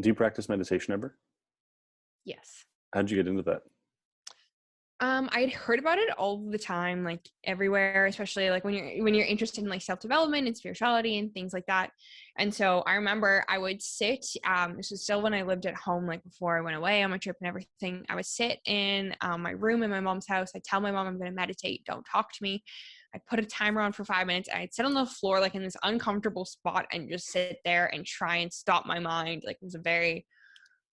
Do you practice meditation ever? Yes. How'd you get into that? I'd heard about it all the time, like everywhere, especially like when you're interested in like self-development and spirituality and things like that. And so I remember I would sit, this was still when I lived at home, like before I went away on my trip and everything. I would sit in my room in my mom's house. I'd tell my mom I'm going to meditate, don't talk to me. I'd put a timer on for 5 minutes. I'd sit on the floor like in this uncomfortable spot and just sit there and try and stop my mind. Like it was a very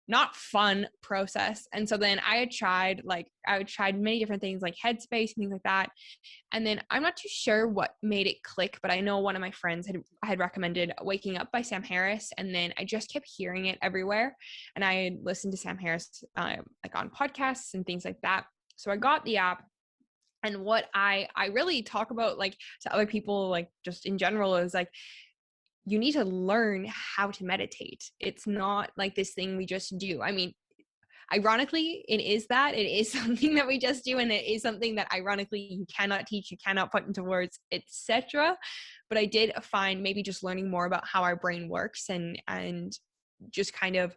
not fun process. And so then I tried many different things like Headspace and things like that. And then I'm not too sure what made it click, but I know one of my friends had recommended Waking Up by Sam Harris. And then I just kept hearing it everywhere. And I had listened to Sam Harris like on podcasts and things like that. So I got the app. And what I really talk about like to other people, like just in general, is like, you need to learn how to meditate. It's not like this thing we just do. I mean, ironically, it is something that we just do, and it is something that ironically you cannot teach, you cannot put into words, etc. But I did find maybe just learning more about how our brain works and just kind of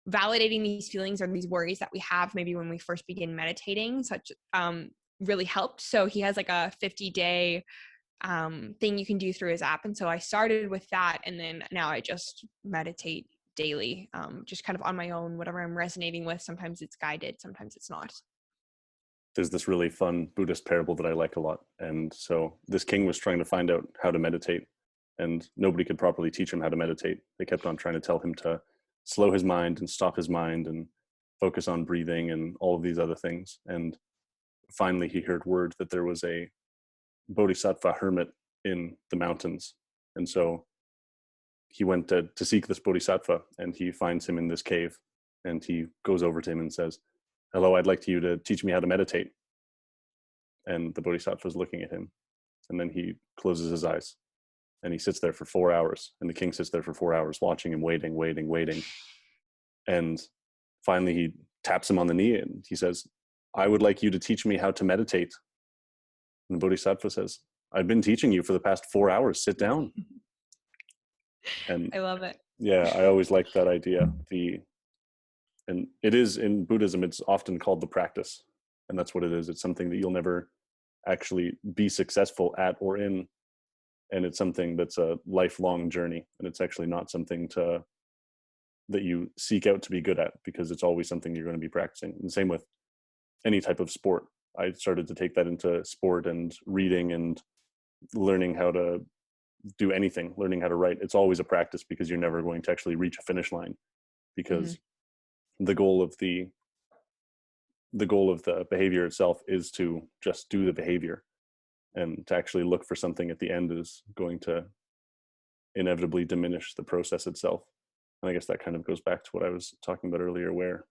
validating these feelings or these worries that we have maybe when we first begin meditating, such really helped. So he has like a 50-day thing you can do through his app. And so I started with that. And then now I just meditate daily, just kind of on my own, whatever I'm resonating with. Sometimes it's guided, sometimes it's not. There's this really fun Buddhist parable that I like a lot. And so this king was trying to find out how to meditate, and nobody could properly teach him how to meditate. They kept on trying to tell him to slow his mind and stop his mind and focus on breathing and all of these other things. And finally he heard word that there was a bodhisattva hermit in the mountains. And so he went to seek this bodhisattva, and he finds him in this cave, and he goes over to him and says, "Hello, I'd like you to teach me how to meditate." And the bodhisattva is looking at him, and then he closes his eyes, and he sits there for 4 hours, and the king sits there for 4 hours watching him, waiting. And finally he taps him on the knee and he says, "I would like you to teach me how to meditate." And the bodhisattva says, "I've been teaching you for the past 4 hours. Sit down." And I love it. yeah, I always like that idea. And it is in Buddhism, it's often called the practice. And that's what it is. It's something that you'll never actually be successful at or in. And it's something that's a lifelong journey. And it's actually not something that you seek out to be good at, because it's always something you're going to be practicing. And same with any type of sport. I started to take that into sport and reading and learning how to do anything, learning how to write. It's always a practice, because you're never going to actually reach a finish line, because the goal of the behavior itself is to just do the behavior, and to actually look for something at the end is going to inevitably diminish the process itself. And I guess that kind of goes back to what I was talking about earlier, where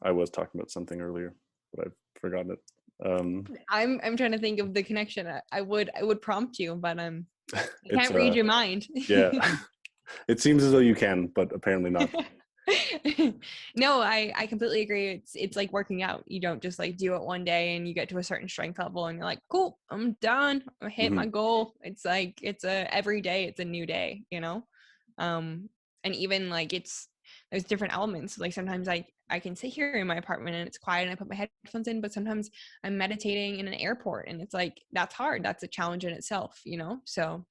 I was talking about something earlier, but I've forgotten it. I'm trying to think of the connection. I would prompt you, but I can't read your mind. Yeah. It seems as though you can, but apparently not. No, I completely agree. It's like working out. You don't just like do it one day and you get to a certain strength level and you're like, cool, I'm done. I hit my goal. It's like every day it's a new day, you know? And even like there's different elements. Like sometimes I can sit here in my apartment and it's quiet and I put my headphones in, but sometimes I'm meditating in an airport and it's like, that's hard. That's a challenge in itself, you know? So